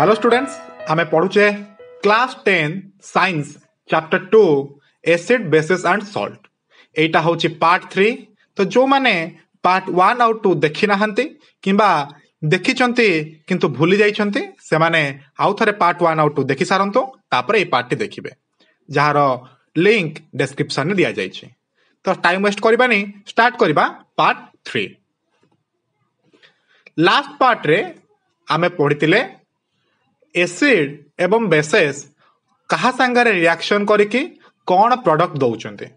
Hello students, आमे पढ़ुचे class 10 science chapter 2 acid bases and salt. एटा होची पार्ट 3। तो जो माने पार्ट 1 और 2 देखि नाहंती किंबा देखिचंती किंतु भूली जाइचंती से माने आउ थरे पार्ट 1 और 2 देखि सारंतो तापर ए पार्ट देखिबे, जहार लिंक डिस्क्रिप्शन में दिया जाइछे। तो टाइम वेस्ट करबानी, स्टार्ट करबा पार्ट 3। लास्ट पार्ट रे आमे पढ़ितिले एसिड एवं बेसेस कहा संगरे रिएक्शन करिकी कौन प्रोडक्ट दउचंते।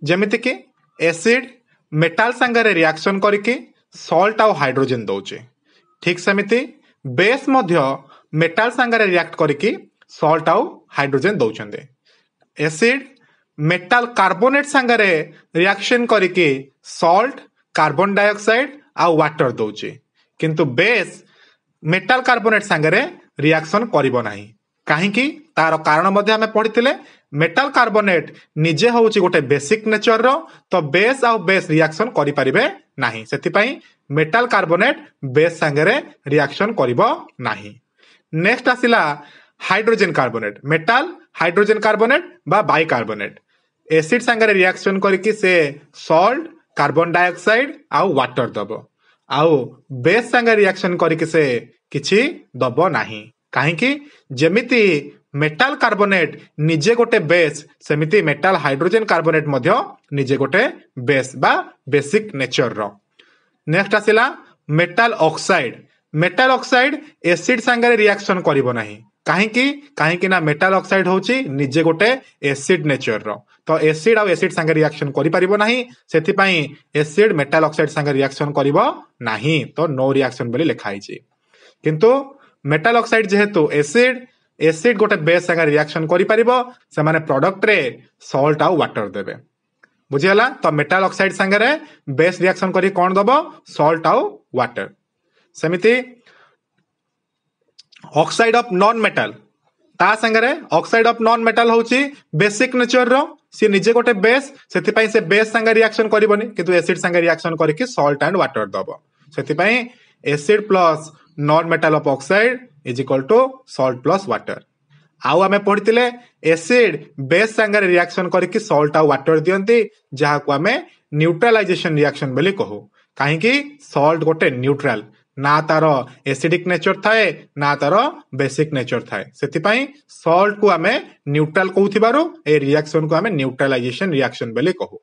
जेमिति कि एसिड मेटाल संगरे रिएक्शन करिकी सॉल्ट और हाइड्रोजन दउचे, ठीक सेमिति बेस मध्य मेटाल संगरे रिएक्ट करिकी सॉल्ट और हाइड्रोजन दउचंते। एसिड मेटाल कार्बोनेट संगरे रिएक्शन करिकी सॉल्ट, कार्बन डाइऑक्साइड और वाटर दउचे, किंतु बेस मेटाल कार्बोनेट संगरे रिएक्शन करिबो नाही। काहेकि तार कारण मध्ये हमें पढ़ितिले मेटाल कार्बोनेट निजे होउची गोटे बेसिक नेचर रो, तो बेस और बेस रिएक्शन करि परिबे नाही। सेति पई मेटाल कार्बोनेट बेस संगरे रिएक्शन करिबो नाही। नेक्स्ट आसिला hydrogen carbonate, metal hydrogen carbonate बा बाइकार्बोनेट एसिड संगरे रिएक्शन करिकि से सॉल्ट, कार्बन डाइऑक्साइड और वाटर दबो, आउ बेस संगे रिएक्शन करिकि से किछि दबो नाही। काहेकि जेमिति मेटाल कार्बोनेट निजे गोटे बेस, सेमिति मेटाल हाइड्रोजन कार्बोनेट मध्य निजे गोटे बेस बा बेसिक नेचर रो। नेक्स्ट आसिला metal oxide. Metal oxide acid संगे रिएक्शन करिवो नाही। काहेकि ना मेटाल ऑक्साइड होची निजे गोटे एसिड नेचर रो, तो एसिड और एसिड संगे रिएक्शन करि परिबो नाही। सेति पई एसिड मेटाल ऑक्साइड संगे रिएक्शन करिवो नाही, तो नो रिएक्शन बोली लिखा हिची। किंतु मेटाल ऑक्साइड जेहेतु एसिड गोटे बेस संगे रिएक्शन करि परिबो, से माने प्रोडक्ट रे सॉल्ट और वाटर देबे। बुझियला? तो मेटाल ऑक्साइड संगे बेस रिएक्शन करि कोन दबो? सॉल्ट और वाटर। सेमिति ऑक्साइड ऑफ नॉन मेटाल, ता संगे ऑक्साइड ऑफ नॉन मेटाल होची बेसिक नेचर रो, सी निजे गोटे बेस, सेति पई से बेस संगे रिएक्शन करिवोनी, किंतु एसिड संगे रिएक्शन करिकि सॉल्ट एंड वाटर दबो। सेति पई acid plus non metal of oxide is equal to salt plus water. आउ आमे पढ़ितिले एसिड बेस संगे रिएक्शन करिकि सॉल्ट और वाटर दियंती, जहा को आमे न्यूट्रलाइजेशन रिएक्शन बोली कहू। काहेकि सॉल्ट गोटे न्यूट्रल, ना तारो एसिडिक नेचर थाए ना तारो बेसिक नेचर थाए, सेति पई सॉल्ट को आमे न्यूट्रल कहूथिबारो ए रिएक्शन को आमे न्यूट्रलाइजेशन रिएक्शन बोली कहू।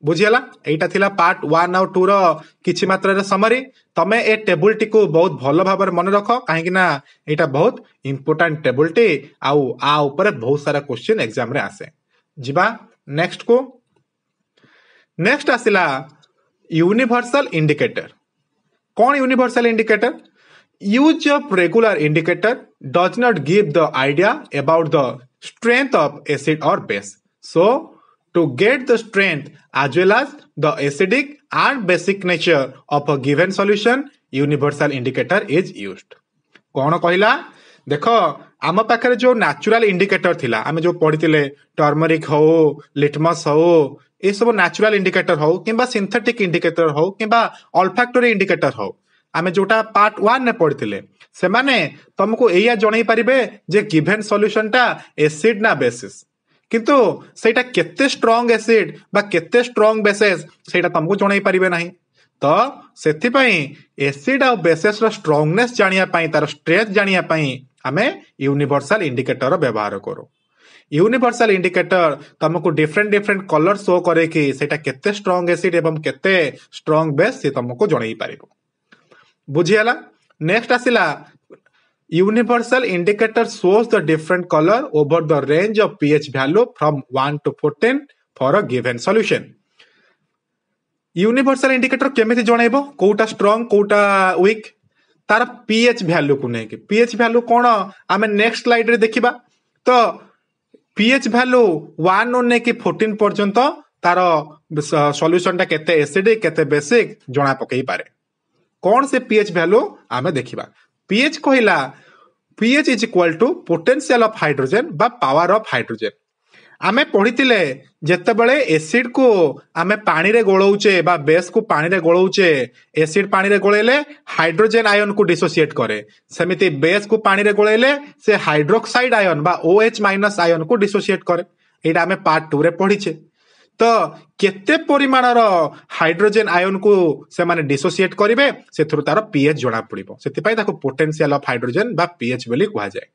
बुझियला? एटा थिला पार्ट 1 और 2 रो किछि मात्रा रे समरी। तमे ए टेबल टी को बहुत भलो भाबर मन रखो, काहेकि ना एटा बहुत इंपोर्टेंट टेबल टी, आउ आ ऊपर बहुत सारा क्वेश्चन एग्जाम रे आसे। जिबा नेक्स्ट को। नेक्स्ट आसिला यूनिवर्सल इंडिकेटर। कौन universal indicator? Use of regular indicator does not give the idea about the strength of acid or base, so to get the strength as well as the acidic and basic nature of a given solution, universal indicator is used। कौन कहला? देखो आम पाखे जो natural indicator थिला, आमे जो पढ़ितिले turmeric हो, लिटमस हो, ये सब नेचुरल इंडिकेटर हो किंबा सिंथेटिक इंडिकेटर हो किंबा ऑल्फैक्टरी इंडिकेटर हो, आमे जोटा पार्ट 1 ने पढ़ितिले से माने तुमको एया जणै परिबे जे गिवन सॉल्यूशन टा एसिड ना बेसिस, किंतु सेटा केते स्ट्रांग एसिड बा केते स्ट्रांग बेसेस सेटा तुमको जणै परिबे नाही। तो सेति पई एसिड और बेसेस रो स्ट्रांगनेस जानिया पई, तार स्ट्रेंथ जानिया पई हमें यूनिवर्सल इंडिकेटर व्यवहार करो। यूनिवर्सल इंडिकेटर तुमको डिफरेंट कलर शो करे कि सेटा केते स्ट्रांग एसिड एवं केते स्ट्रांग बेस से तुमको जणै परिबो। बुझियला? नेक्स्ट आसिला universal indicator shows the different color over the range of pH value from 1 to 14 for a given solution। Universal indicator केमिति जणैबो कोटा स्ट्रांग कोटा वीक? तार pH वैल्यू को नेकी। pH वैल्यू कोन आमे नेक्स्ट स्लाइड रे देखिबा। तो pH वैल्यू 1 ने कि 14 पर्यंत तार सॉल्यूशन टा केते एसिडिक केते बेसिक जणा पकई पारे। कोन से pH वैल्यू आमे देखिबा। pH कहला pH is equal to potential of hydrogen बा power of hydrogen। आमे पढ़िथिले जेतेबेले एसिड को आमे पानी रे गोळौचे बा बेस को पानी रे गोळौचे एसिड पानी रे गोळेले हाइड्रोजन आयन को डिसोसिएट करे सेमिति बेस को पानी रे गोळेले से हाइड्रोक्साइड आयन बा OH माइनस आयन को डिसोसिएट करे एटा आमे पार्ट 2 रे पढ़िचे तो केते परिमाणर हाइड्रोजन आयन को से माने डिसोसिएट करिवे सेथुर तार पीएच जोड़ा पड़िबो सेति पई ताको पोटेंशियल ऑफ हाइड्रोजन बा पीएच बोली कहवा जाय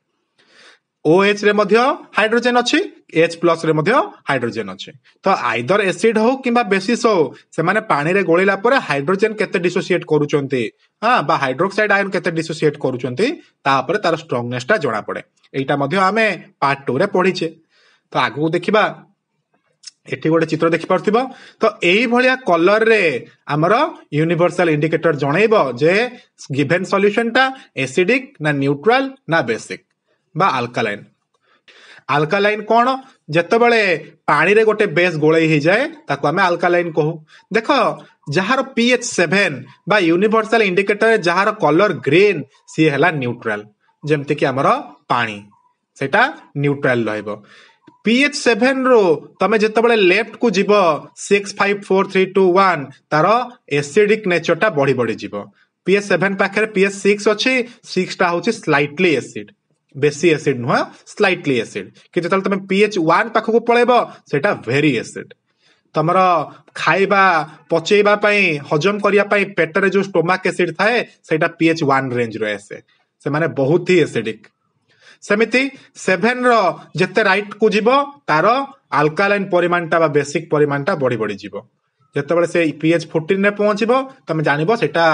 OH रे मध्य हाइड्रोजन अछि H+ रे मध्य हाइड्रोजन अछि तो आइदर एसिड हो किबा बेसिस हो से माने पानी रे गोळिला परे हाइड्रोजन केते डिसोसिएट करूचंती हां बा हाइड्रोक्साइड आयन केते डिसोसिएट करूचंती ता परे तार स्ट्रांगनेस ता जोड़ा पड़े एटा मध्य आमे पार्ट 2 रे पढिचे तो आगु देखिबा एठी गोटे चित्र देखि पारथिबो तो एई भलिया कलर रे हमर यूनिवर्सल इंडिकेटर जणैबो जे गिवन सॉल्यूशन ता एसिडिक ना न्यूट्रल ना बेसिक बा अल्कालाइन अल्कालाइन कोन जेतेबेले पानी रे गोटे बेस गोळै ही जाय ताको हमें अल्कालाइन कहू देखो जहार pH 7 बा यूनिवर्सल इंडिकेटर जहार कलर ग्रीन सी हला न्यूट्रल जेमते कि हमर पानी सेटा न्यूट्रल रहइबो pH 7 रो तमे जेतेबेले लेफ्ट को जीवो 6 5 4 3 2 1 तारो एसिडिक नेचर ता बढ़ी बढ़ी जीवो pH 7 पाखरे pH 6 अछि 6 ता होछि स्लाइटली एसिड बेसी एसिड नुह स्लाइटली एसिड कि जेतल तमे pH 1 पाख को पळेबो सेटा वेरी एसिड तमरो खाइबा पचेइबा पई हजम करिया पई पेट रे जो स्टोमक एसिड थाए सेटा pH 1 रेंज रो एसे से माने बहुत ही एसिडिक सेमिति 7 रो जेते राइट को जीवो तारो अल्कालाइन परिमाणटा बा बेसिक परिमाणटा बढ़ी बढ़ी जीवो जेतेबेले से pH 14 रे पहुंचीबो तमे जानिबो सेटा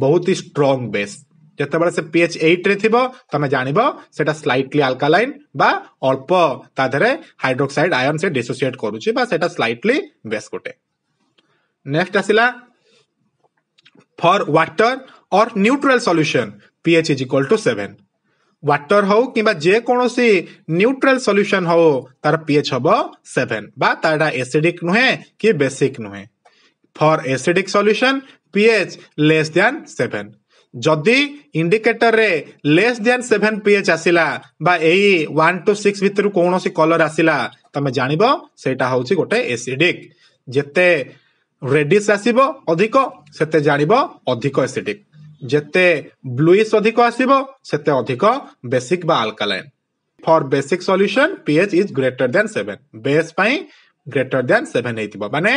बहुत ही स्ट्रांग बेस जेतेबेले से pH 8 रे थिबो तमे जानिबो सेटा स्लाइटली अल्कालाइन बा अल्प ता धरे हाइड्रोक्साइड आयन से डिसोसिएट करूची बा सेटा स्लाइटली बेस कोटे नेक्स्ट आसिला फॉर वाटर और न्यूट्रल सॉल्यूशन pH = 7 वाटर हो किबा जे कोनोसी न्यूट्रल सॉल्यूशन हो तार pH हबो 7 बा ताडा एसिडिक नुहे कि बेसिक नुहे फॉर एसिडिक सॉल्यूशन pH <7 जदि इंडिकेटर रे <7 pH आसिला बा एई 1 to 6 भितर कोनोसी कलर आसिला तमे जानिबो सेटा होउची गोटे एसिडिक जेते रेडिश आसीबो अधिक सेते जानिबो अधिक एसिडिक जेते ब्लूइश अधिक आसीबो सेते अधिक बेसिक बा alkaline for basic solution pH < 7 base पई < 7 हेतिबो माने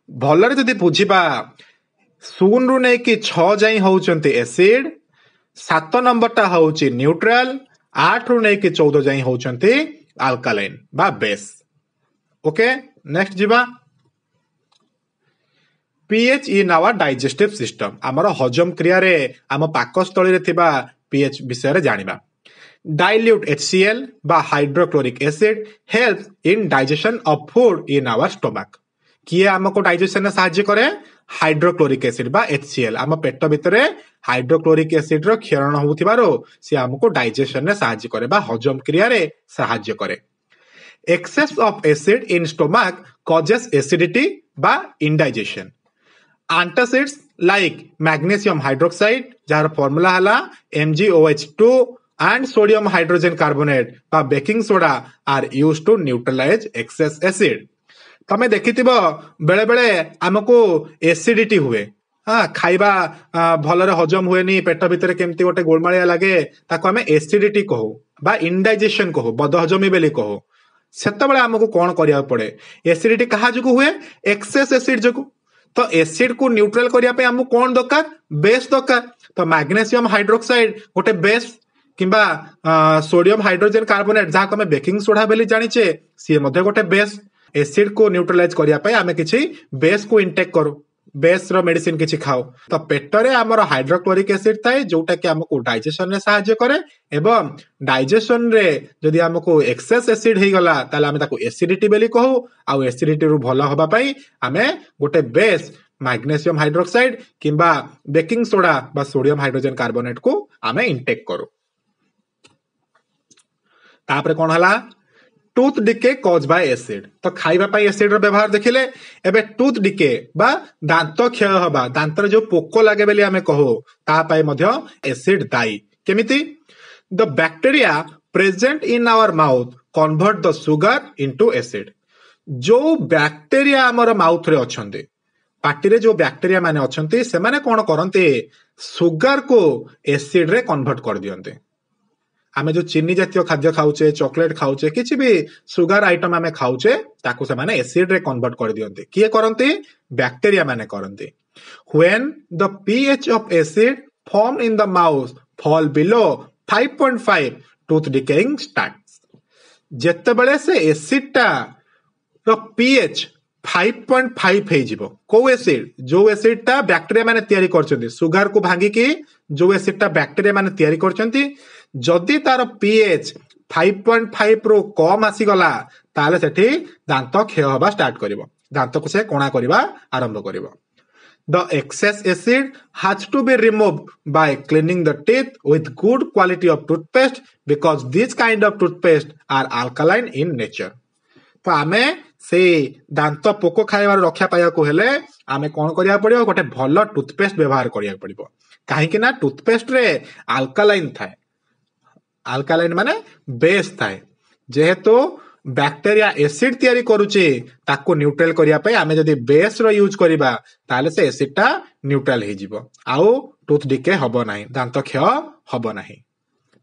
भलरे जदि बुझिबा 0 रु नै कि 6 जाई होउचंती एसिड 7 नंबर ता होउची न्यूट्रल 8 रु नै कि 14 जाई होउचंती अल्कालाइन बा बेस ओके नेक्स्ट जिबा pH in our digestive system हमर हजम क्रिया रे हम पाकस्थली रे थिबा pH विषय रे जानिबा dilute HCl बा hydrochloric acid help in digestion of food in our stomach किए हमको डाइजेशन में सहायता करे हाइड्रोक्लोरिक एसिड बा HCl हम पेट भितरे हाइड्रोक्लोरिक एसिड रो क्षरण होउथिबारो से हमको डाइजेशन में सहायता करे बा हजम क्रिया रे सहायता करे excess of acid in stomach causes acidity बा indigestion antacids like magnesium hydroxide जार फार्मूला हला MgOH2 and sodium hydrogen carbonate बा baking soda are used to neutralise excess acid तमे देखिथिबो बेले बेले हमको एसिडिटी हुए हां खाइबा भलरे हजम हुएनी पेट भितरे केमती गोटे गोलमालिया लागे ताको हमें एसिडिटी कहू बा इंडाइजेशन कहू बदहजमी बेली कहू सेतबेले हमको कोन करिया पड़े एसिडिटी कहा जको हुए एक्सेस एसिड जको तो एसिड को न्यूट्रल करिया पे हमको कोन दरकार बेस दरकार तो मैग्नीशियम हाइड्रोक्साइड गोटे बेस किंबा सोडियम हाइड्रोजन कार्बोनेट जहा हमें बेकिंग सोडा बेली जानिचे सी मध्ये गोटे बेस एसिड को न्यूट्रलाइज करिया पे हमें किछि बेस को इंटेक करू बेस रो मेडिसिन किछि खाओ तो पेटरे हमर हाइड्रोक्लोरिक एसिड थाए जोटा कि हमको डाइजेशन रे सहायता करे एवं डाइजेशन रे जदि हमको एक्सेस एसिड हे गला ताले हमें ताको एसिडिटी बेली कहू आ एसिडिटी रु भलो होबा पई हमें गोटे बेस मैग्नीशियम हाइड्रोक्साइड किंबा बेकिंग सोडा बा सोडियम हाइड्रोजन कार्बोनेट को हमें इंटेक करू तापरे कोन हला tooth decay cause by acid तो खाइबा पाई एसिड रो व्यवहार देखिले एबे टूथ डिके बा दांत क्षय हबा दांत रे जो पोको लागे बेली हमें कहो ता पाई मध्य एसिड दाई केमिति the bacteria present in our mouth convert the sugar into acid जो बैक्टेरिया आमर माउथ रे अछंती पार्टी रे जो बैक्टेरिया माने अछंती से माने कोन करंती सुगर को एसिड रे कन्वर्ट कर दियंते आमे जो चीनी जातीय खाद्य खाउचे चॉकलेट खाउचे किछि भी सुगर आइटम आमे खाउचे ताको से माने एसिड रे कन्वर्ट कर दियंते किए करंती बैक्टेरिया माने करंती when the pH of acid formed in the mouth fall below 5.5 tooth decaying starts जेतेबेले से एसिड टा रो pH 5.5 हे जिवो को एसिड जो एसिड टा बैक्टेरिया माने तयारी करचंती सुगर को भांगी की जो एसिड टा बैक्टेरिया माने तयारी करचंती जदि तार pH 5.5 रो कम आसी गला ताले सेठी दांत क्षय होबा स्टार्ट करिवो दांत को से कोणा करिवा आरंभ करिवो The excess acid has to be removed by cleaning the teeth with good quality of toothpaste because these kind of toothpaste are alkaline in nature. तो आमे से दांत पोको खाइबार रक्षा पाया को हेले आमे कोन करिया पड़ियो गोटे भलो टूथपेस्ट व्यवहार करिया पड़िबो काहे कि ना टूथपेस्ट रे अल्कालाइन थाए अल्कालाइन माने बेस थाए जेहेतु बैक्टेरिया एसिड तयारी करूची ताको न्यूट्रल करिया पे आमे जदी बेस रो यूज करिबा ताले से एसिड टा न्यूट्रल हे जिवो आउ टूथ डिके हबो नाही दांत क्षय हबो नाही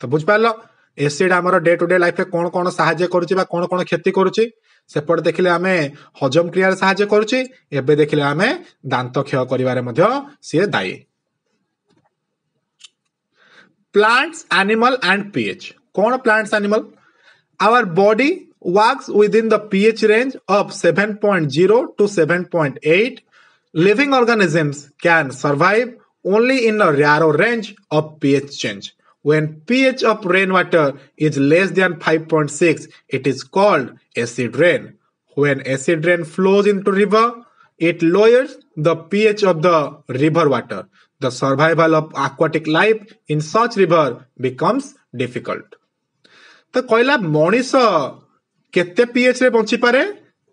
तो बुझ पालो एसिड हमर डे टू डे लाइफ रे कोन कोन सहायता करूची बा कोन कोन क्षति करूची सेपट देखिले आमे हजम क्रिया रे सहायता करूची एबे देखिले आमे दांत क्षय करिवारे मध्य से दायी प्लांट्स एनिमल एंड पीएच कोन plants animal our body works within the pH range of 7.0 to 7.8. Living organisms can survive only in a narrow range of pH change. When pH of rainwater is less than 5.6, it is called acid rain. When acid rain flows into river, it lowers the pH of the river water. The survival of aquatic life in such river becomes difficult. तो कहला मनीष केते pH रे bunchy पारे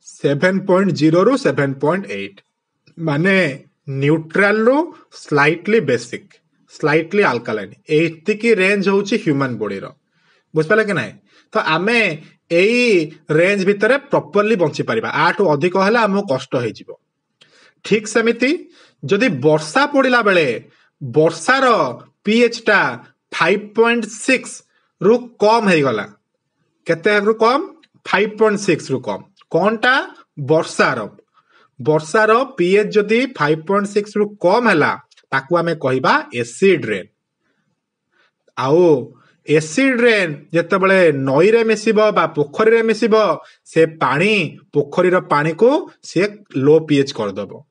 7.0 रु 7.8 माने neutral रु slightly basic slightly alkaline एति की रेंज होची ह्यूमन बॉडी रो बुझ पाले कि नाही तो आमे एई रेंज भितरे प्रॉपर्ली बंची परिबा आठो अधिक हला हमो कष्ट हे जिवो ठीक समिति जदि वर्षा पड़िला बेले वर्षार पीएच टा 5.6 रु कम हे गला केते रु कम 5.6 रु कम कोनटा वर्षार पीएच जदि 5.6 रु कम हैला ताकू आमे कहिबा एसिड रेन आउ एसिड रेन जेतेबेले नई रे मिसिबो बा पोखरी रे मिसिबो से पानी पोखरी रो पानी को से लो पीएच कर दबो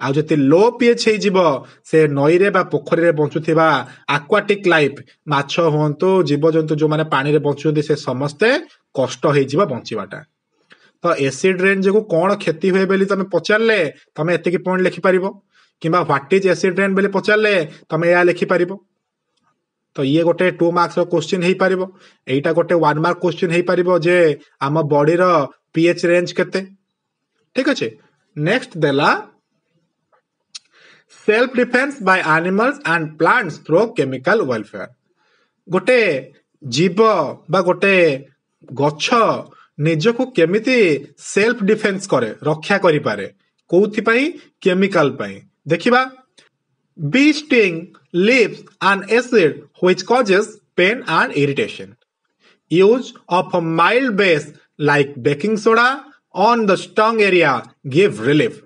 आ जति लो पीएच हे जिवो से नई रे बा पोखरी रे बंचुथिबा एक्वाटिक लाइफ माछ होंतो जीव जंतु जो माने पानी रे बंचुदी से समस्ते कष्ट हे जिवो बंचिबाटा तो एसिड रेन जो कोन क्षति होय बेली तमे पचारले तमे एते की पॉइंट लिखि परिबो किबा व्हाट इज एसिड रेन बेली पचारले तमे या लिखि परिबो तो ये गोटे 2 मार्क्स रो क्वेश्चन हे परिबो एटा गोटे 1 मार्क क्वेश्चन हे परिबो जे आम बॉडी रो पीएच रेंज केते ठीक अछि नेक्स्ट देला self defence by animals and plants through chemical welfare गोटे जीव बा गोटे गछ निजको केमिति सेल्फ डिफेंस करे रक्षा करि पारे कोथि पई केमिकल पई देखिबा bee sting leaves an acid which causes pain and irritation use of a mild base like baking soda on the stung area give relief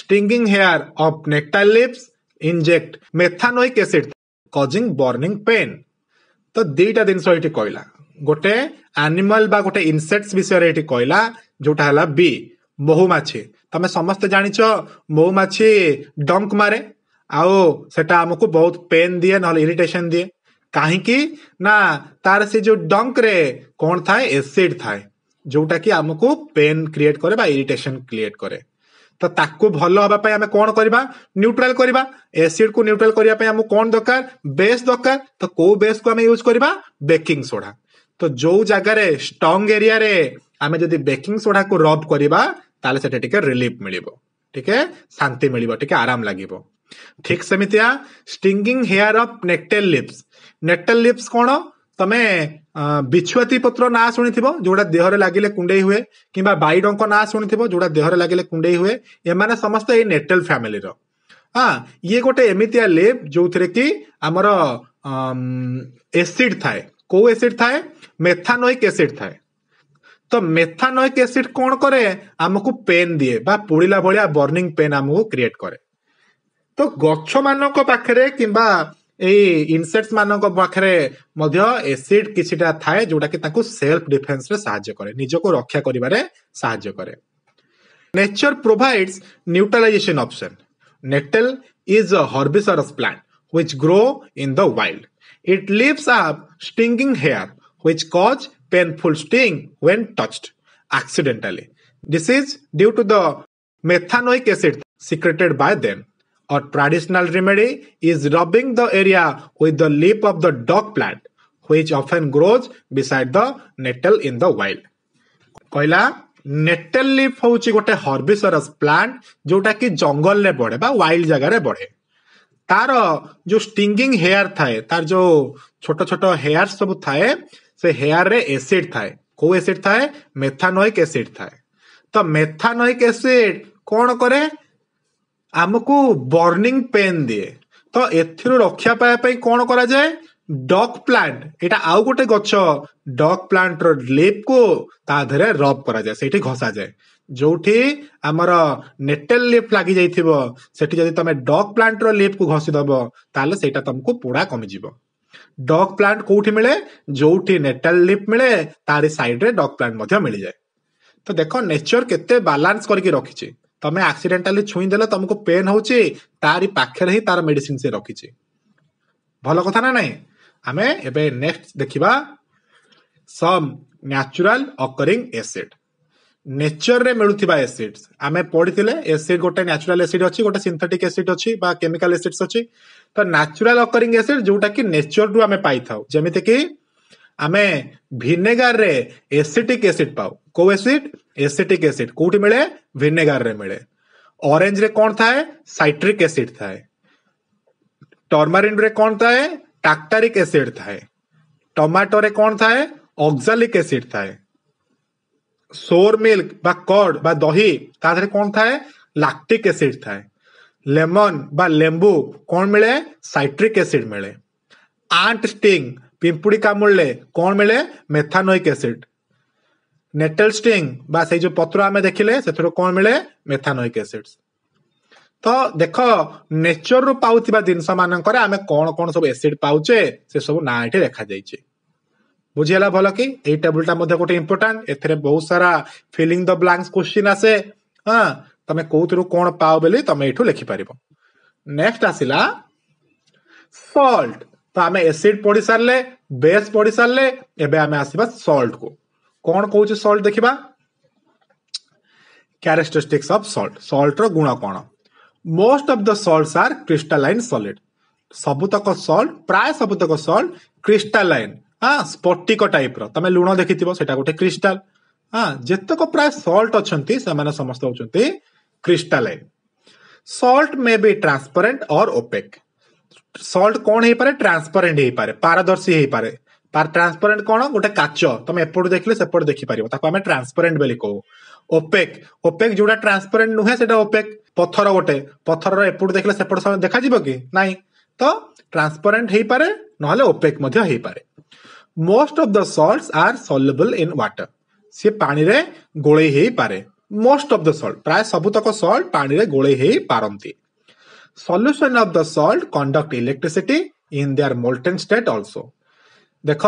stinging hair of nectar leaves inject methanoic acid causing burning pain तो दीटा दिन eighty कहला गोटे animal बा गोटे insects विषय eighty कहला जोटा हला बी महुमाछी तमे समस्त जानिछ महुमाछी डंक मारे आओ सेटा हमको बहुत पेन दिए न इरिटेशन दिए काहे कि ना तार से जो डंक रे कौन थाए एसिड थाए जोटा कि हमको पेन क्रिएट करे बा इरिटेशन क्रिएट करे तो ताकू भलो हबा पय हमें कोन करबा न्यूट्रल करबा एसिड को न्यूट्रल करिया पय हमको कोन दरकार बेस दरकार तो को बेस को हमें यूज करबा बेकिंग सोडा तो जो जगह रे स्ट्रांग एरिया रे हमें जदी बेकिंग सोडा को रब करबा ताले सेटा टिके रिलीफ मिलिबो ठीक है शांति मिलिबो ठीक है आराम लागिबो ठीक सेमितिया stinging hair of nettle leaves कौन तमे ବିଛୁଆତି ପତ୍ର ନାଁ ଶୁଣିଥିବ ଯୋଉଟା ଦେହରେ ଲାଗିଲେ କୁଣ୍ଡେଇ ହୁଏ, କିମ୍ବା ବାଇଡଙ୍କ ନାଁ ଶୁଣିଥିବ ଯୋଉଟା ଦେହରେ ଲାଗିଲେ କୁଣ୍ଡେଇ ହୁଏ। ଏମାନେ ସମସ୍ତେ ଏଇ ନେଟେଲ ଫ୍ୟାମିଲିର। ଇଏ ଗୋଟେ ଏମିତିଆ ଲିଭ୍ ଯୋଉଥିରେ କି ଆମର ଏସିଡ ଥାଏ। କୋଉ ଏସିଡ ଥାଏ? ମେଥାନୋଇକ ଏସିଡ ଥାଏ। ତ ମେଥାନୋଇକ ଏସିଡ କଣ କରେ? ଆମକୁ ପେନ୍ ଦିଏ ବା ପୋଡିଲା ଭଳିଆ ବର୍ନିଂ ପେନ୍ ଆମକୁ କ୍ରିଏଟ କରେ। ତ ଗଛ ମାନଙ୍କ ପାଖରେ କିମ୍ବା ଏଇ ଇନସେକ୍ଟ ମାନଙ୍କ ପାଖରେ ମଧ୍ୟ ଏସିଡ କିଛିଟା ଥାଏ ଯୋଉଟା କି ତାଙ୍କୁ ସେଲ୍ଫ ଡିଫେନ୍ସରେ ସାହାଯ୍ୟ କରେ, ନିଜକୁ ରକ୍ଷା କରିବାରେ ସାହାଯ୍ୟ କରେ। Nature provides neutralisation option. Nettle is a herbaceous plant which grow in the wild. It leaves up stinging hair which cause painful sting when touched accidentally. This is due to the methanoic acid secreted by them. A traditional remedy is rubbing the area with the leaf of the dog plant which often grows beside the nettle in the wild. କହିଲା ନେଟେଲ leaf ହଉଛି ଗୋଟେ ହର୍ବିସରସ୍ plant ଯୋଉଟା କି ଜଙ୍ଗଲରେ ବଢେ ବା wild ଜାଗାରେ ବଢେ। ତାର ଯୋଉ ଷ୍ଟିଙ୍ଗିଂ ହେୟାର ଥାଏ, ତାର ଯୋଉ ଛୋଟ ଛୋଟ ହେୟାର ସବୁ ଥାଏ, ସେ ହେୟାର ରେ ଏସିଡ ଥାଏ। କୋଉ ଏସିଡ ଥାଏ? ମେଥାନୋଇକ ଏସିଡ ଥାଏ। ତ ମେଥାନୋଇକ ଏସିଡ କଣ କରେ? ଆମକୁ ବର୍ନିଂ ପେନ୍ ଦିଏ। ତ ଏଥିରୁ ରକ୍ଷା ପାଇବା ପାଇଁ କଣ କରାଯାଏ? ଡକ୍ ପ୍ଲାଣ୍ଟ, ଏଇଟା ଆଉ ଗୋଟେ ଗଛ, ଡକ୍ ପ୍ଲାଣ୍ଟର ଲିଫ୍ କୁ ତା ଦେହରେ ରବ୍ କରାଯାଏ, ସେଇଠି ଘଷାଯାଏ। ଯୋଉଠି ଆମର ନେଟେଲ ଲିଫ୍ ଲାଗି ଯାଇଥିବ ସେଠି ଯଦି ତମେ ଡକ୍ ପ୍ଲାଣ୍ଟର ଲିଫ୍ କୁ ଘଷି ଦବ ତାହେଲେ ସେଇଟା ତମକୁ ପୋଡା କମିଯିବ। ଡକ୍ ପ୍ଲାଣ୍ଟ କୋଉଠି ମିଳେ? ଯୋଉଠି ନେଟେଲ ଲିଫ୍ ମିଳେ ତାରି ସାଇଡରେ ଡକ୍ ପ୍ଲାଣ୍ଟ ମଧ୍ୟ ମିଳିଯାଏ। ତ ଦେଖ ନେଚର କେତେ ବାଲାନ୍ସ କରିକି ରଖିଛି। ତମେ ଆକ୍ସିଡେଣ୍ଟାଲି ଛୁଇଁ ଦେଲେ ତମକୁ ପେନ୍ ହଉଛି, ତାରି ପାଖରେ ହିଁ ତାର ମେଡିସିନ ସେ ରଖିଛି। ଭଲ କଥା ନା ନାଇଁ? ଆମେ ଏବେ ନେକ୍ସଟ ଦେଖିବା ସମ୍ ନ୍ୟାଚୁରାଲ ଅକରିଂ ଏସିଡ। ନେଚରରେ ମିଳୁଥିବା ଏସିଡ ଆମେ ପଢିଥିଲେ। ଏସିଡ ଗୋଟେ ନ୍ୟାଚୁରାଲ ଏସିଡ ଅଛି, ଗୋଟେ ସିନ୍ଥେଟିକ ଏସିଡ ଅଛି ବା କେମିକାଲ ଏସିଡ ଅଛି। ତ ନ୍ୟାଚୁରାଲ ଅକରିଂ ଏସିଡ ଯୋଉଟା କି ନେଚରରୁ ଆମେ ପାଇଥାଉ, ଯେମିତି କି ଆମେ ଭିନେଗାରରେ ଏସିଟିକ ଏସିଡ ପାଉ। କୋଉ ଏସିଡ? ଏସିଟିକ ଏସିଡ କୋଉଠି ମିଳେ? ଭିନେଗାରରେ ମିଳେ। ଅରେଞ୍ଜରେ କଣ ଥାଏ? ସାଇଟ୍ରିକ ଏସିଡ ଥାଏ। ଟର୍ମାରିନରେ କଣ ଥାଏ? ଟାକ୍ଟାରିକ ଏସିଡ ଥାଏ। ଟମାଟୋରେ କଣ ଥାଏ? ଅକ୍ସାଲିକ ଏସିଡ ଥାଏ। ସୋର ମିଲ୍କ ବା କର୍ଡ ବା ଦହି, ତା ଦେହରେ କଣ ଥାଏ? ଲାକ୍ଟିକ ଏସିଡ ଥାଏ। ଲେମନ ବା ଲେମ୍ବୁ କଣ ମିଳେ? ସାଇଟ୍ରିକ ଏସିଡ ମିଳେ। ଆଣ୍ଟ ଷ୍ଟିଙ୍ଗ, ପିମ୍ପୁଡି କାମୁଡ଼ିଲେ କଣ ମିଳେ? ମେଥାନୋଇକ ଏସିଡ। ନେଟେଲ ଷ୍ଟିଙ୍ଗ ବା ସେଇ ଯୋଉ ପତ୍ର ଆମେ ଦେଖିଲେ ସେଥିରୁ କଣ ମିଳେ? ମେଥାନୋଇକ ଏସିଡ। ତ ଦେଖ ନେଚରରୁ ପାଉଥିବା ଜିନିଷ ମାନଙ୍କରେ ଆମେ କଣ କଣ ସବୁ ଏସିଡ ପାଉଛେ ସେ ସବୁ ନାଁ ଏଠି ଲେଖାଯାଇଛି। ବୁଝିହେଲା ଭଲ କି? ଏଇ ଟେବୁଲଟା ମଧ୍ୟ ଗୋଟେ ଇମ୍ପୋର୍ଟାଣ୍ଟ। ଏଥିରେ ବହୁତ ସାରା ଫିଲିଂ ଦ ବ୍ଲାଙ୍କ୍ସ କ୍ୱେଶ୍ଚିନ୍ ଆସେ। ତମେ କୋଉଥିରୁ କଣ ପାଅ ବୋଲି ତମେ ଏଇଠୁ ଲେଖିପାରିବ। ନେକ୍ସଟ ଆସିଲା ସଲ୍ଟ। ତ ଆମେ ଏସିଡ ପଢି ସାରିଲେ, ବେସ୍ ପଢି ସାରିଲେ, ଏବେ ଆମେ ଆସିବା ସଲ୍ଟ କୁ। କଣ କହୁଛି ସଲ୍ଟ ଦେଖିବା। କ୍ୟାରେକ୍ଟରିଷ୍ଟିକ୍ସ ଅଫ ସଲ୍ଟ, ସଲ୍ଟର ଗୁଣ କଣ? Most of the salts are crystalline solid. ସବୁତକ ସଲ୍ଟ, ପ୍ରାୟ ସବୁତକ ସଲ୍ଟ କ୍ରିଷ୍ଟାଲାଇନ, ସ୍ଫଟିକ ଟାଇପର। ତମେ ଲୁଣ ଦେଖିଥିବ, ସେଟା ଗୋଟେ କ୍ରିଷ୍ଟାଲ। ଯେତେକ ପ୍ରାୟ ସଲ୍ଟ ଅଛନ୍ତି ସେମାନେ ସମସ୍ତେ ହଉଛନ୍ତି କ୍ରିଷ୍ଟାଲାଇନ। ସଲ୍ଟ ମେ ବି ଟ୍ରାନ୍ସପରେଣ୍ଟ ଅର ଓପେକ୍। ସଲ୍ଟ କଣ ହେଇପାରେ? ଟ୍ରାନ୍ସପରେଣ୍ଟ ହେଇପାରେ, ପାରଦର୍ଶୀ ହେଇପାରେ। ଟ୍ରାନ୍ସପରେଣ୍ଟ କଣ? ଗୋଟେ କାଚ, ତମେ ଏପଟୁ ଦେଖିଲେ ସେପଟେ ଦେଖିପାରିବ, ତାକୁ ଆମେ ଟ୍ରାନ୍ସପରେଣ୍ଟ ବୋଲି କହୁ। ଓପେକ୍, ଓପେକ୍ ଯୋଉଟା ଟ୍ରାନ୍ସପରେଣ୍ଟ ନୁହେଁ ସେଟା ଓପେକ୍। ପଥର ଗୋଟେ, ପଥରର ଏପଟୁ ଦେଖିଲେ ସେପଟ ଦେଖାଯିବ କି? ନାଇଁ। ତ ଟ୍ରାନ୍ସପରେଣ୍ଟ ହେଇପାରେ, ନହେଲେ ଓପେକ୍ ମଧ୍ୟ ହେଇପାରେ। Most of the salts are soluble in water. ସିଏ ପାଣିରେ ଗୋଳେଇ ହେଇପାରେ। ମୋଷ୍ଟ ଅଫ ଦ ସଲ୍ଟ, ପ୍ରାୟ ସବୁତକ ସଲ୍ଟ ପାଣିରେ ଗୋଳେଇ ହେଇ ପାରନ୍ତି। Solution of the salt conduct electricity in their molten state also. ଦେଖ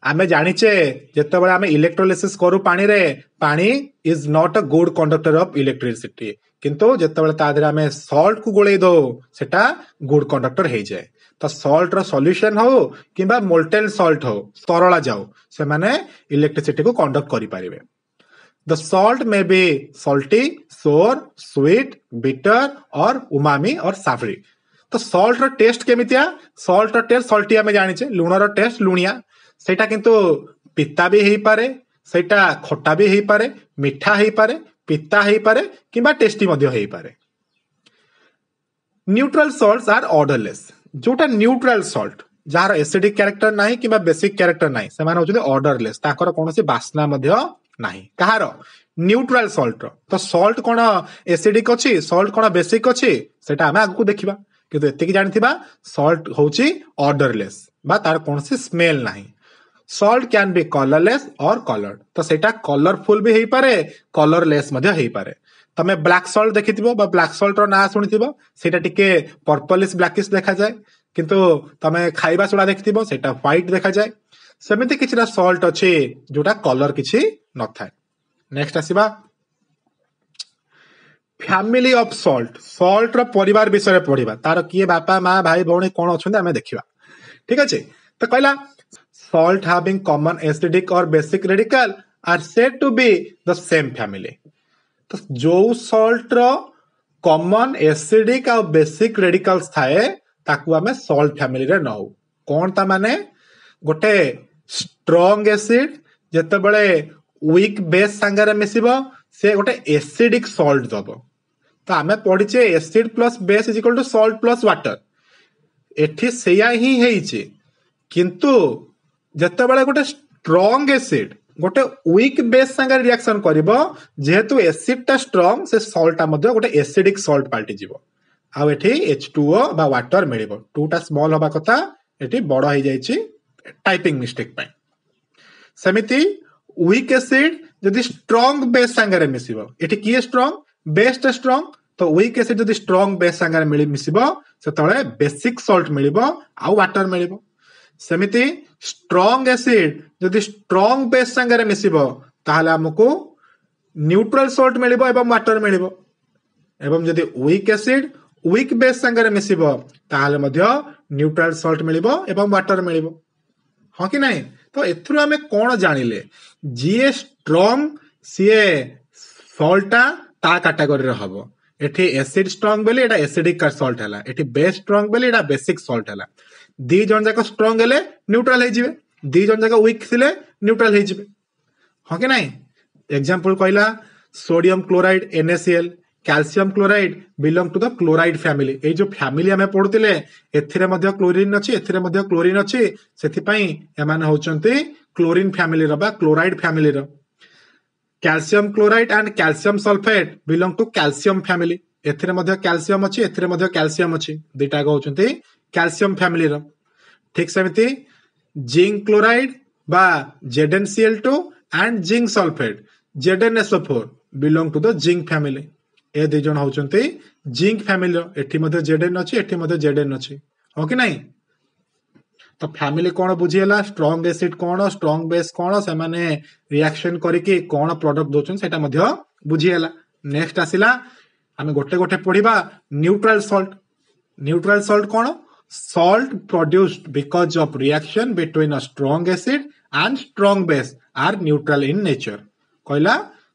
ଆମେ ଜାଣିଛେ ଯେତେବେଳେ ଆମେ ଇଲେକ୍ଟ୍ରୋଲିସିସ୍ କରୁ ପାଣିରେ, ପାଣି ଇଜ ନଟ୍ ଅ ଗୁଡ କଣ୍ଡକ୍ଟର ଅଫ ଇଲେକ୍ଟ୍ରିସିଟି। କିନ୍ତୁ ଯେତେବେଳେ ତା ଦେହରେ ଆମେ ସଲ୍ଟ କୁ ଗୋଳେଇ ଦଉ ସେଟା ଗୁଡ କଣ୍ଡକ୍ଟର ହେଇଯାଏ। ତ ସଲ୍ଟର ସଲ୍ୟୁସନ ହଉ କିମ୍ବା ମୋଲ୍ଟେନ୍ ସଲ୍ଟ ହଉ, ତରଳା ଯାଉ, ସେମାନେ ଇଲେକ୍ଟ୍ରିସିଟିକୁ କଣ୍ଡକ୍ଟ କରିପାରିବେ। The salt may be salty, sour, sweet, bitter or umami or savory. ତ ସଲ୍ଟ ର ଟେଷ୍ଟ କେମିତିଆ? ସଲ୍ଟ ର ଟେଷ୍ଟ, ସଲ୍ଟି ଆମେ ଜାଣିଛେ, ଲୁଣର ଟେଷ୍ଟ ଲୁଣିଆ। ସେଇଟା କିନ୍ତୁ ପିତା ବି ହେଇପାରେ, ସେଇଟା ଖଟା ବି ହେଇପାରେ, ମିଠା ହେଇପାରେ, ପିତା ହେଇପାରେ କିମ୍ବା ଟେଷ୍ଟି ମଧ୍ୟ ହେଇପାରେ। ନ୍ୟୁଟ୍ରାଲ ସଲ୍ଟସ ଆର୍ ଅଡରଲେସ୍। ଯୋଉଟା neutral salt, jar acidic character नाही कि बेसिक कैरेक्टर नाही से माने होचुनी ऑर्डरलेस ताकर कोनोसी बासना मध्य नाही कहार न्यूट्रल सॉल्ट तो सॉल्ट कोन एसिडिक अछि सॉल्ट कोन बेसिक अछि सेटा हमें आगु देखिबा किंतु एतिकी जानिथिबा सॉल्ट होची ऑर्डरलेस बा तार कोनोसी स्मेल नाही सॉल्ट कैन बी कलरलेस और कलर्ड तो सेटा कलरफुल भी हेई पारे कलरलेस मध्य हेई पारे तमे ब्लैक सॉल्ट देखिथिबो बा ब्लैक सॉल्ट रो ना सुनिथिबो सेटा टिके पर्पलिश ब्लैकिश देखा जाए किंतु तमे खाइबा सोडा देखिथिबो सेटा व्हाइट देखा जाए सेमिति किछिरा सॉल्ट अछि जोटा कलर किछि न थाए नेक्स्ट आसीबा फैमिली ऑफ सॉल्ट सॉल्ट रो परिवार विषय रे पढिबा तार किए बापा मां भाई भौणी कोन अछन हमें देखिबा ठीक अछि तो कहला salt having common acidic or basic radical are said to be the same family तो जो salt रो common acidic और basic radicals थाए ताकू हमें salt family रे नौ कौन ता माने गोटे strong acid जते बळे weak base संगरे मिसिबो से गोटे acidic salt दबो तो हमें पढिचे acid plus base is equal to salt plus water एठी सेया ही हेइचे किंतु जते बळे गोटे स्ट्रांग एसिड गोटे वीक बेस संगे रिएक्शन करिवो जेहेतु एसिड ता स्ट्रांग से सॉल्ट ता मध्ये गोटे एसिडिक सॉल्ट पाल्टी जीवो आ एठी H2O बा वाटर मिलिबो टू ता स्मॉल होबा कथा एठी बड़ होई जाईची टाइपिंग मिस्टेक पय समिति वीक एसिड जदि स्ट्रांग बेस संगे मिसिबो एठी की स्ट्रांग बेस ता स्ट्रांग तो वीक एसिड जदि स्ट्रांग बेस संगे मिसिबो सेतळे बेसिक सॉल्ट मिलिबो आ वाटर मिलिबो सेमिति स्ट्रांग एसिड जदि स्ट्रांग बेस संगे मिसिबो ताहले हमकु न्यूट्रल सॉल्ट मिलिबो एवं वाटर मिलिबो एवं जदि वीक एसिड वीक बेस संगे मिसिबो ताहले मध्य न्यूट्रल सॉल्ट मिलिबो एवं वाटर मिलिबो हां कि नहीं तो एथुर हमें कोन जानिले जे स्ट्रांग सीए सॉल्टा ता कैटेगरी रे हबो एठी एसिड स्ट्रांग बेले एटा एसिडिक सॉल्ट हला एठी बेस स्ट्रांग बेले एटा बेसिक सॉल्ट हला दी जन जाक स्ट्रांग हेले न्यूट्रल हे जिवे दी जन जाक वीक थिले न्यूट्रल हे जिवे हां कि नहीं एग्जांपल कहला sodium chloride NaCl calcium chloride belong to the chloride family ए जो फैमिली हमें पढुतिले एथिरे मध्ये क्लोरीन अछि एथिरे मध्ये क्लोरीन अछि सेथि पई एमान होचंती क्लोरीन फैमिली रो बा क्लोराइड फैमिली रो calcium chloride and calcium sulphate belong to calcium family एथिरे मध्ये कैल्शियम अछि एथिरे मध्ये कैल्शियम अछि दुटा गो होचंती कैल्शियम फैमिली रो ठीक सेमिति जिंक क्लोराइड बा ZnCl2 and zinc sulphate ZnSO4 belong to the zinc family ए दे जण होचंती जिंक फैमिली रो एठी मध्ये Zn अछि एठी मध्ये Zn अछि हो कि नहीं तो फैमिली कोन बुझियला स्ट्रांग एसिड कोन स्ट्रांग बेस कोन से माने रिएक्शन करिके कोन प्रोडक्ट दोचन सेटा मध्ये बुझियला नेक्स्ट आसिला हमें गोटे गोटे पढिबा न्यूट्रल सॉल्ट कोन salt produced because of reaction between a strong acid and strong base are neutral in nature कहला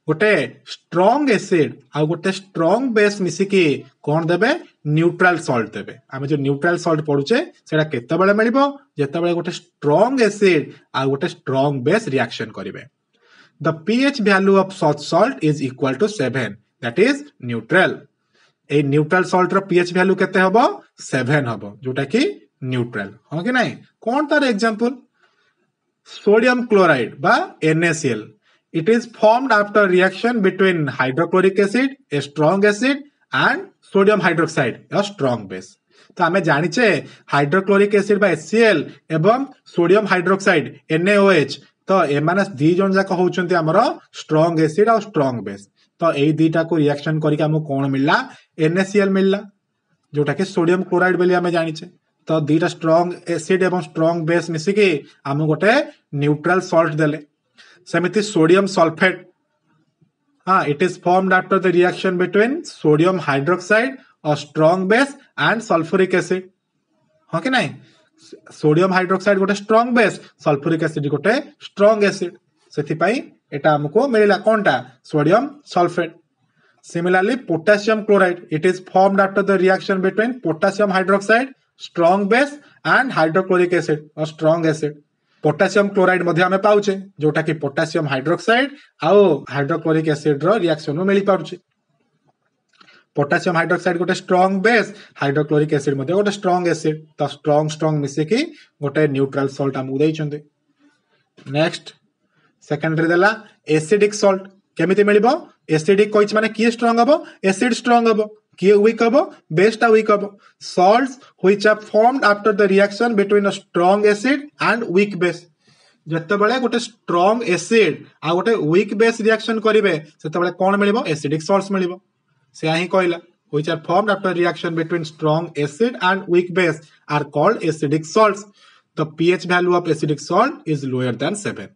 गोटे strong acid आ गोटे strong base मिसिकी कोन देबे न्यूट्रल सॉल्ट देबे आमे जो न्यूट्रल सॉल्ट पढुचे सेटा केते बेले मिलिबो जेते बेले गोटे strong acid आ गोटे strong base reaction करिवे the pH value of such salt is equal to 7 that is neutral a neutral salt रो पीएच वैल्यू केते हबो 7 हबो जोटा कि न्यूट्रल हो कि नहीं कोन तार एग्जांपल सोडियम क्लोराइड बा NaCl it is formed after reaction between hydrochloric acid a strong acid and sodium hydroxide a strong base तो हमें जानिचे हाइड्रोक्लोरिक एसिड बा HCl एवं सोडियम हाइड्रोक्साइड NaOH तो एमाने दी जन जाक होचंती हमरो स्ट्रांग एसिड और स्ट्रांग बेस तो ए दीटा को रिएक्शन करिके हमको कोन मिलला NaCl मिलला जोटा कि सोडियम क्लोराइड बेली हमें जानिचे तो दीटा स्ट्रांग एसिड एवं स्ट्रांग बेस मिसिकी हम गोटे न्यूट्रल सॉल्ट देले समिति सोडियम सल्फेट हां it is formed after the reaction between sodium hydroxide or strong base and sulphuric acid हां कि नहीं सोडियम हाइड्रोक्साइड गोटे स्ट्रांग बेस सल्फ्यूरिक एसिड गोटे स्ट्रांग एसिड सेथि पई एटा हमको मिलला कोनटा sodium sulphate similarly potassium chloride it is formed after the reaction between potassium hydroxide strong base and hydrochloric acid और स्ट्रांग एसिड पोटेशियम क्लोराइड मध्ये हमें पाउचे जोटा कि पोटेशियम हाइड्रोक्साइड आउ हाइड्रोक्लोरिक एसिड रो रिएक्शन में मिली पाउचे पोटासियम हाइड्रोक्साइड गोटे स्ट्रॉन्ग बेस, हाइड्रोक्लोरिक एसिड मध्ये गोटे स्ट्रॉन्ग एसिड, तो स्ट्रॉन्ग स्ट्रॉन्ग मिसिकी गोटे न्यूट्रल सॉल्ट हमकु दैछन्ते। नेक्स्ट सेकंड रे देला एसिडिक सॉल्ट केमिति मिलिबो, एसिडिक कहिछ माने की स्ट्रॉन्ग हबो, एसिड स्ट्रॉन्ग हबो, की वीक हबो, बेसटा वीक हबो। Salts which are formed after the reaction between a strong acid and weak base, जत्ते बेले गोटे स्ट्रॉन्ग एसिड आ गोटे वीक बेस रिएक्शन करिवे सेते बेले कोन मिलिबो, एसिडिक सॉल्ट्स मिलिबो। से ही कहला which are formed after reaction between strong acid and weak base are called acidic salts. The pH value of acidic salt is lower than 7।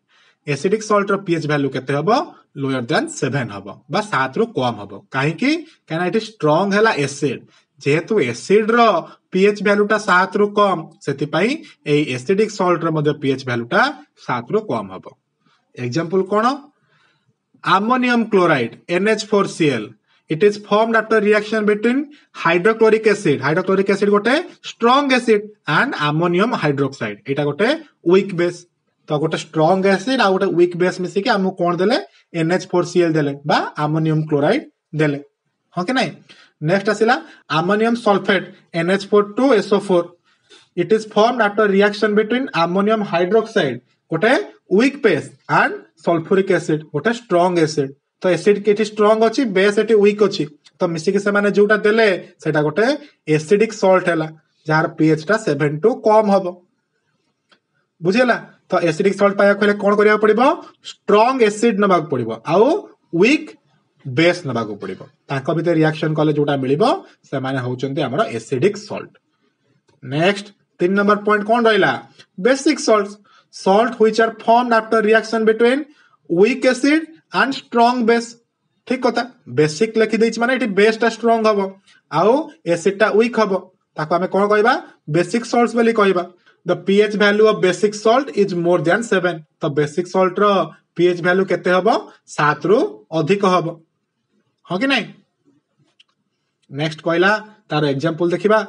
Acidic salt रो pH value केते हबो, lower than 7 हबो बा 7 रो कम हबो। काहे कि काना इट स्ट्रॉन्ग हैला एसिड, जेहेतु एसिड रो पीएच वैल्यूटा 7 रो कम, सेति पई ए एसिडिक सॉल्ट रो मध्ये पीएच वैल्यूटा 7 रो कम हबो। Example cone, ammonium chloride NH4Cl, it is formed after reaction between hydrochloric acid, hydrochloric acid गोटे strong acid and ammonium hydroxide, एटा गोटे weak base। तो गोटे स्ट्रॉन्ग एसिड आ गोटे वीक बेस मिसी के हमको कोन देले, NH4Cl देले बा अमोनियम क्लोराइड देले, हां कि नहीं। नेक्स्ट आसिला ammonium sulphate NH4 it is formed after reaction between ammonium hydroxide गोटे weak base and sulphuric acid गोटे स्ट्रॉन्ग एसिड। तो एसिड के स्ट्रॉन्ग अछि, बेस एटी वीक अछि, तो मिसी के से माने जोटा देले सेटा गोटे एसिडिक सॉल्ट हैला जार पीएच टा 7 टू कम हबो। बुझिला, तो एसिडिक सॉल्ट पाया कहले कोन करिया पड़िबो, स्ट्रॉन्ग एसिड नबाक पड़िबो आउ वीक बेस नबाक पड़िबो, ताको भीतर रिएक्शन कले जोटा मिलिबो से माने होचंते हमर acidic salt. Next 3 number point कोन रहला, basic salts, salt which are formed after reaction between weak acid and strong base. ठीक कथा, बेसिक लिखि दैछ माने एटी बेस टा स्ट्रॉन्ग हबो आउ एसिड टा वीक हबो, ताको हमें कोन कहबा, बेसिक सॉल्ट्स बोली कहबा। The pH value of basic salt is more than 7, तो बेसिक सॉल्ट रो pH value केते हबो, 7 रु अधिक हबो, हो कि नहीं। नेक्स्ट कहला तार एग्जांपल देखिबा,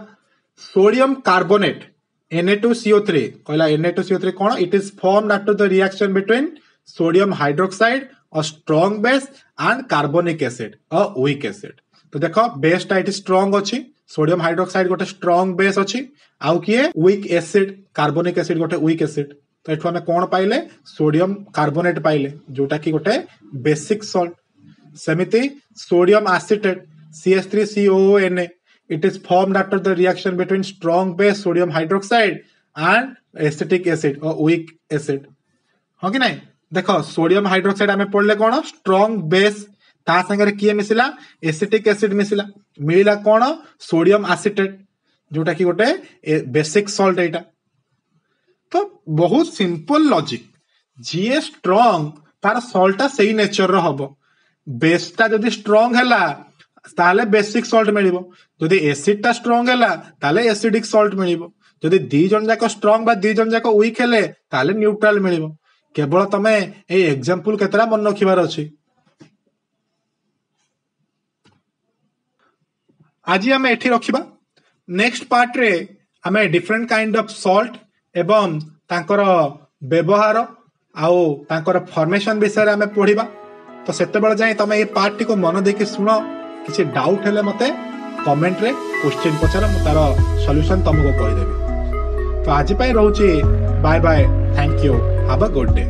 सोडियम कार्बोनेट Na2CO3 कहला Na2CO3 cone, it is formed after the reaction between sodium hydroxide a strong base and carbonic acid a weak acid. तो देखो बेस टा इट स्ट्रॉन्ग अछि, सोडियम हाइड्रोक्साइड गोटे स्ट्रॉन्ग बेस अछि आउ किए वीक एसिड, कार्बोनिक एसिड गोटे weak acid. तो एठो हमें कोन पाइले, सोडियम कार्बोनेट पाइले जोटा कि गोटे बेसिक सॉल्ट। सेमिति sodium acetate CH3COONA, it is formed after the reaction between strong base sodium hydroxide and acetic acid or weak acid, हो कि नहीं। देखो सोडियम हाइड्रोक्साइड हमें पढ़ले कोन, स्ट्रॉन्ग बेस, ता संगे किए मिसिला, एसिटिक एसिड मिसिला, मिलिला कोन, सोडियम एसिटेट जोटा कि गोटे बेसिक सॉल्ट एटा। तो बहुत सिंपल लॉजिक, जीए स्ट्रॉन्ग तार सॉल्टा सही नेचर रो हबो, बेसटा जदी स्ट्रॉन्ग हैला ताले बेसिक सॉल्ट मिलिबो, जदी एसिड टा स्ट्रॉन्ग हैला ताले एसिडिक सॉल्ट मिलिबो, जदी दी जन जाको स्ट्रॉन्ग बा दी जन जाको वीक हेले ताले न्यूट्रल मिलिबो। केवल तमे ए एग्जांपल केतरा मन रखिबार अछि। आज आम एठी रखिबा, नेक्स्ट पार्ट रे आमे डिफरेंट काइंड ऑफ सॉल्ट एवं तांकर व्यवहार आउ तांकर फॉर्मेशन विषय रे आमे पढ़िबा। तो सेते बेला जाय तमे ए पार्ट टी को मन देके सुनो, किछि डाउट हेले मते कमेंट रे क्वेश्चन पचार, मु तार सॉल्यूशन तुमको कहि देबी। तो आज पय रहउची, bye bye, thank you, have a good day.